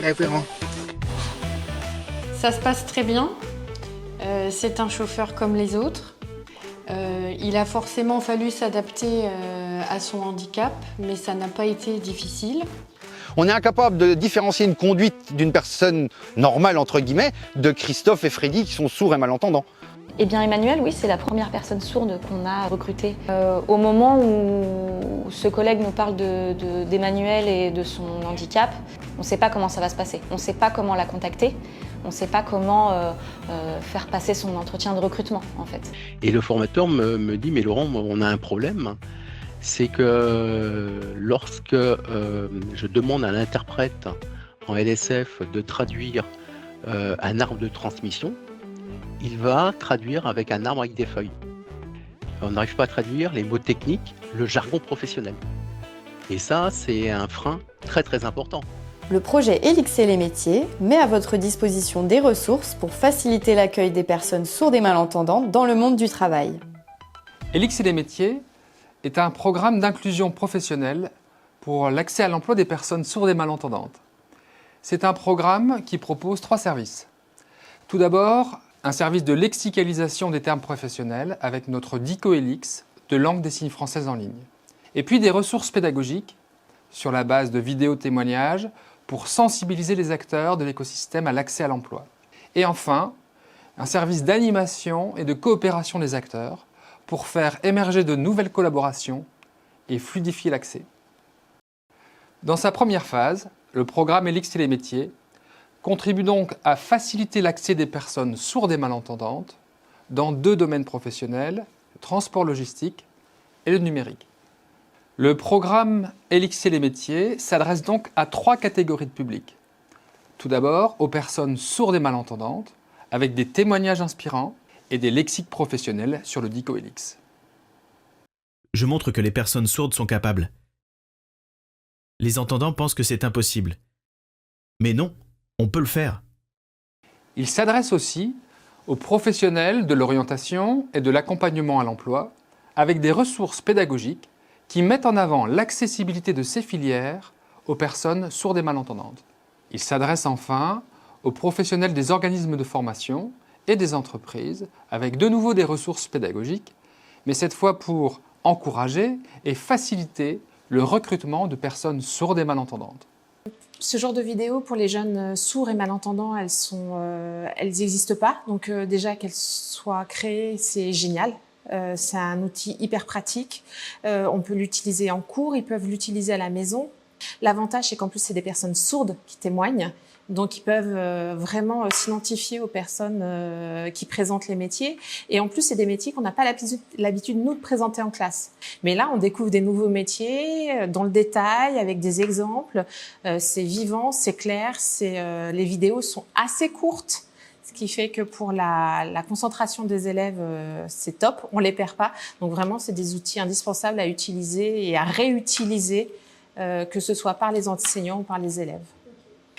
référents? Ça se passe très bien. C'est un chauffeur comme les autres. Il a forcément fallu s'adapter à son handicap, mais ça n'a pas été difficile. On est incapable de différencier une conduite d'une personne normale, entre guillemets, de Christophe et Freddy qui sont sourds et malentendants. Eh bien Emmanuel, oui, c'est la première personne sourde qu'on a recrutée. Au moment où ce collègue nous parle d'Emmanuel et de son handicap, on ne sait pas comment ça va se passer. On ne sait pas comment la contacter. On ne sait pas comment faire passer son entretien de recrutement, en fait. Et le formateur me dit, mais Laurent, on a un problème. C'est que lorsque je demande à l'interprète en LSF de traduire un arbre de transmission, il va traduire avec un arbre avec des feuilles. On n'arrive pas à traduire les mots techniques, le jargon professionnel. Et ça, c'est un frein très très important. Le projet Elixir les métiers met à votre disposition des ressources pour faciliter l'accueil des personnes sourdes et malentendantes dans le monde du travail. Elixir les métiers est un programme d'inclusion professionnelle pour l'accès à l'emploi des personnes sourdes et malentendantes. C'est un programme qui propose 3 services. Tout d'abord, un service de lexicalisation des termes professionnels avec notre DICO-ELIX de langue des signes française en ligne. Et puis des ressources pédagogiques sur la base de vidéos témoignages pour sensibiliser les acteurs de l'écosystème à l'accès à l'emploi. Et enfin, un service d'animation et de coopération des acteurs pour faire émerger de nouvelles collaborations et fluidifier l'accès. Dans sa première phase, le programme Elixir les métiers contribue donc à faciliter l'accès des personnes sourdes et malentendantes dans 2 domaines professionnels, le transport logistique et le numérique. Le programme Elixir les métiers s'adresse donc à 3 catégories de public. Tout d'abord, aux personnes sourdes et malentendantes, avec des témoignages inspirants et des lexiques professionnels sur le DICO-ELIX. Je montre que les personnes sourdes sont capables. Les entendants pensent que c'est impossible. Mais non, on peut le faire. Il s'adresse aussi aux professionnels de l'orientation et de l'accompagnement à l'emploi, avec des ressources pédagogiques qui mettent en avant l'accessibilité de ces filières aux personnes sourdes et malentendantes. Il s'adresse enfin aux professionnels des organismes de formation et des entreprises, avec de nouveau des ressources pédagogiques, mais cette fois pour encourager et faciliter le recrutement de personnes sourdes et malentendantes. Ce genre de vidéos pour les jeunes sourds et malentendants, elles n'existent pas. Donc déjà qu'elles soient créées, c'est génial. C'est un outil hyper pratique. On peut l'utiliser en cours, ils peuvent l'utiliser à la maison. L'avantage, c'est qu'en plus, c'est des personnes sourdes qui témoignent. Donc, ils peuvent vraiment s'identifier aux personnes qui présentent les métiers. Et en plus, c'est des métiers qu'on n'a pas l'habitude, nous, de présenter en classe. Mais là, on découvre des nouveaux métiers dans le détail, avec des exemples. C'est vivant, c'est clair, les vidéos sont assez courtes. Ce qui fait que pour la concentration des élèves, c'est top, on ne les perd pas. Donc vraiment, c'est des outils indispensables à utiliser et à réutiliser, que ce soit par les enseignants ou par les élèves.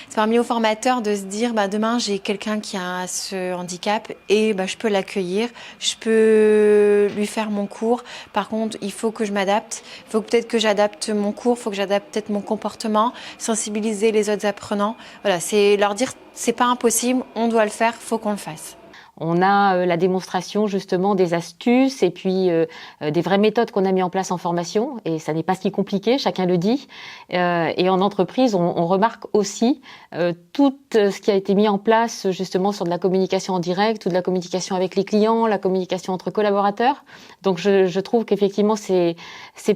Ça permet aux formateurs de se dire demain j'ai quelqu'un qui a ce handicap et je peux l'accueillir, je peux lui faire mon cours. Par contre, il faut que je m'adapte, il faut peut-être que j'adapte mon cours, il faut que j'adapte peut-être mon comportement, sensibiliser les autres apprenants. Voilà, c'est leur dire c'est pas impossible, on doit le faire, il faut qu'on le fasse. On a la démonstration justement des astuces et puis des vraies méthodes qu'on a mis en place en formation. Et ça n'est pas si compliqué, chacun le dit. Et en entreprise, on remarque aussi tout ce qui a été mis en place justement sur de la communication en direct ou de la communication avec les clients, la communication entre collaborateurs. Donc je trouve qu'effectivement ces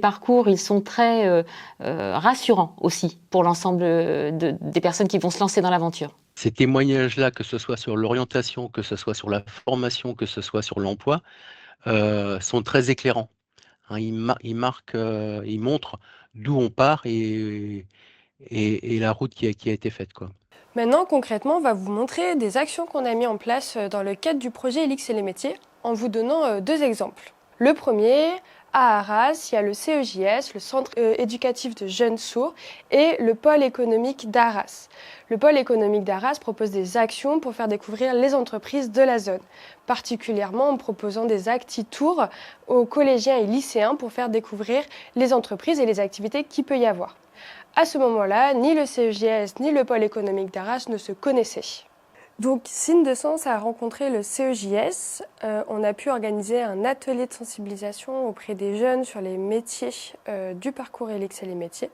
parcours, ils sont très rassurants aussi pour l'ensemble des personnes qui vont se lancer dans l'aventure. Ces témoignages-là, que ce soit sur l'orientation, que ce soit sur la formation, que ce soit sur l'emploi, sont très éclairants. Hein, ils montrent d'où on part et la route qui a été faite, quoi. Maintenant, concrètement, on va vous montrer des actions qu'on a mis en place dans le cadre du projet Elixir les métiers, en vous donnant 2 exemples. Le premier, à Arras, il y a le CEJS, le Centre éducatif de jeunes sourds, et le pôle économique d'Arras. Le pôle économique d'Arras propose des actions pour faire découvrir les entreprises de la zone, particulièrement en proposant des acti-tours aux collégiens et lycéens pour faire découvrir les entreprises et les activités qu'il peut y avoir. À ce moment-là, ni le CEJS ni le pôle économique d'Arras ne se connaissaient. Donc, Signe de Sens a rencontré le CEJS. On a pu organiser un atelier de sensibilisation auprès des jeunes sur les métiers du parcours ELIX et les métiers.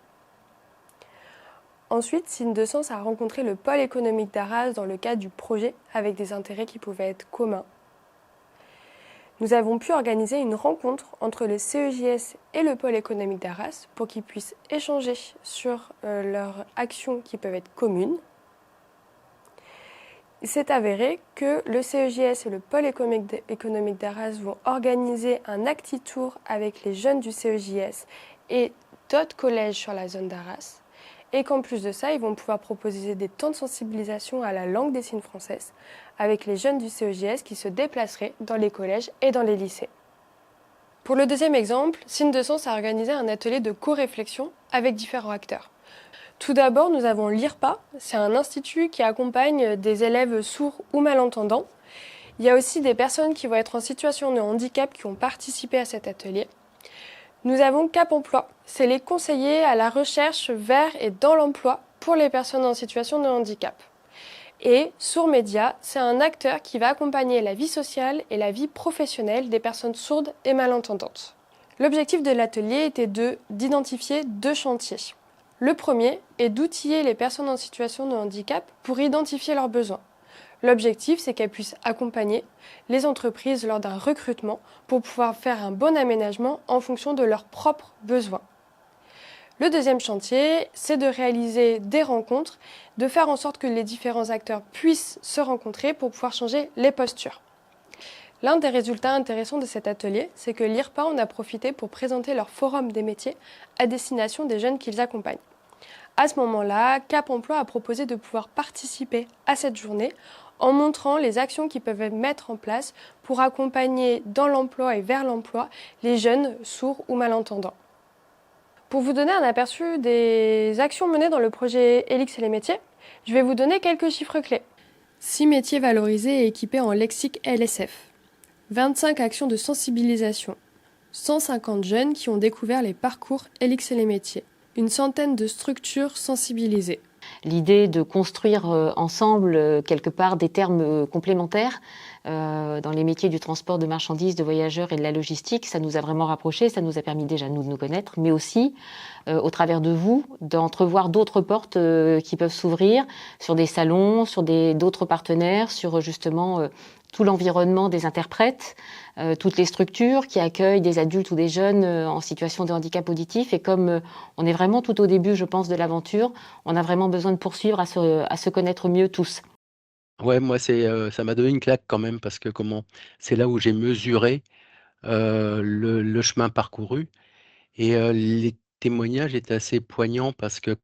Ensuite, Signe de Sens a rencontré le pôle économique d'Arras dans le cadre du projet avec des intérêts qui pouvaient être communs. Nous avons pu organiser une rencontre entre le CEJS et le pôle économique d'Arras pour qu'ils puissent échanger sur leurs actions qui peuvent être communes. Il s'est avéré que le CEJS et le pôle économique d'Arras vont organiser un acti tour avec les jeunes du CEJS et d'autres collèges sur la zone d'Arras. Et qu'en plus de ça, ils vont pouvoir proposer des temps de sensibilisation à la langue des signes françaises avec les jeunes du CEJS qui se déplaceraient dans les collèges et dans les lycées. Pour le deuxième exemple, Signe de Sens a organisé un atelier de co-réflexion avec différents acteurs. Tout d'abord, nous avons l'IRPA, c'est un institut qui accompagne des élèves sourds ou malentendants. Il y a aussi des personnes qui vont être en situation de handicap qui ont participé à cet atelier. Nous avons Cap Emploi, c'est les conseillers à la recherche vers et dans l'emploi pour les personnes en situation de handicap. Et Sourds Média, c'est un acteur qui va accompagner la vie sociale et la vie professionnelle des personnes sourdes et malentendantes. L'objectif de l'atelier était d'identifier 2 chantiers. Le premier est d'outiller les personnes en situation de handicap pour identifier leurs besoins. L'objectif, c'est qu'elles puissent accompagner les entreprises lors d'un recrutement pour pouvoir faire un bon aménagement en fonction de leurs propres besoins. Le deuxième chantier, c'est de réaliser des rencontres, de faire en sorte que les différents acteurs puissent se rencontrer pour pouvoir changer les postures. L'un des résultats intéressants de cet atelier, c'est que l'IRPA en a profité pour présenter leur forum des métiers à destination des jeunes qu'ils accompagnent. À ce moment-là, Cap Emploi a proposé de pouvoir participer à cette journée en montrant les actions qu'ils peuvent mettre en place pour accompagner dans l'emploi et vers l'emploi les jeunes sourds ou malentendants. Pour vous donner un aperçu des actions menées dans le projet ELIX et les métiers, je vais vous donner quelques chiffres clés. 6 métiers valorisés et équipés en lexique LSF. 25 actions de sensibilisation. 150 jeunes qui ont découvert les parcours ELIX et les métiers. Une centaine de structures sensibilisées. L'idée de construire ensemble, quelque part, des termes complémentaires dans les métiers du transport de marchandises, de voyageurs et de la logistique, ça nous a vraiment rapprochés, ça nous a permis déjà nous de nous connaître, mais aussi, au travers de vous, d'entrevoir d'autres portes qui peuvent s'ouvrir sur des salons, sur d'autres partenaires, sur justement tout l'environnement des interprètes, toutes les structures qui accueillent des adultes ou des jeunes en situation de handicap auditif. Et comme on est vraiment tout au début, je pense, de l'aventure, on a vraiment besoin de poursuivre à se connaître mieux tous. Ouais, moi, ça m'a donné une claque quand même parce que c'est là où j'ai mesuré le chemin parcouru. Et les témoignages étaient assez poignants parce que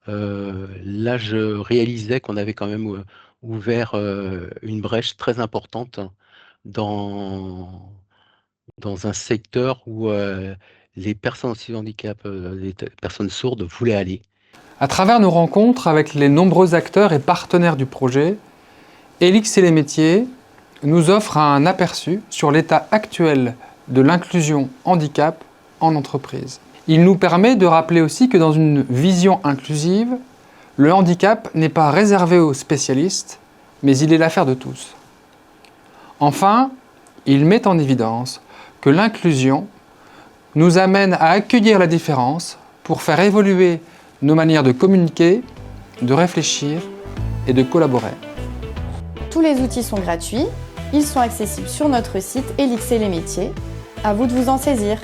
là, je réalisais qu'on avait quand même ouvert une brèche très importante dans un secteur où les personnes en situation de handicap, les personnes sourdes voulaient aller. À travers nos rencontres avec les nombreux acteurs et partenaires du projet, ELIX et les métiers nous offre un aperçu sur l'état actuel de l'inclusion handicap en entreprise. Il nous permet de rappeler aussi que dans une vision inclusive, le handicap n'est pas réservé aux spécialistes, mais il est l'affaire de tous. Enfin, il met en évidence que l'inclusion nous amène à accueillir la différence pour faire évoluer nos manières de communiquer, de réfléchir et de collaborer. Tous les outils sont gratuits, ils sont accessibles sur notre site ELIX et les métiers. À vous de vous en saisir.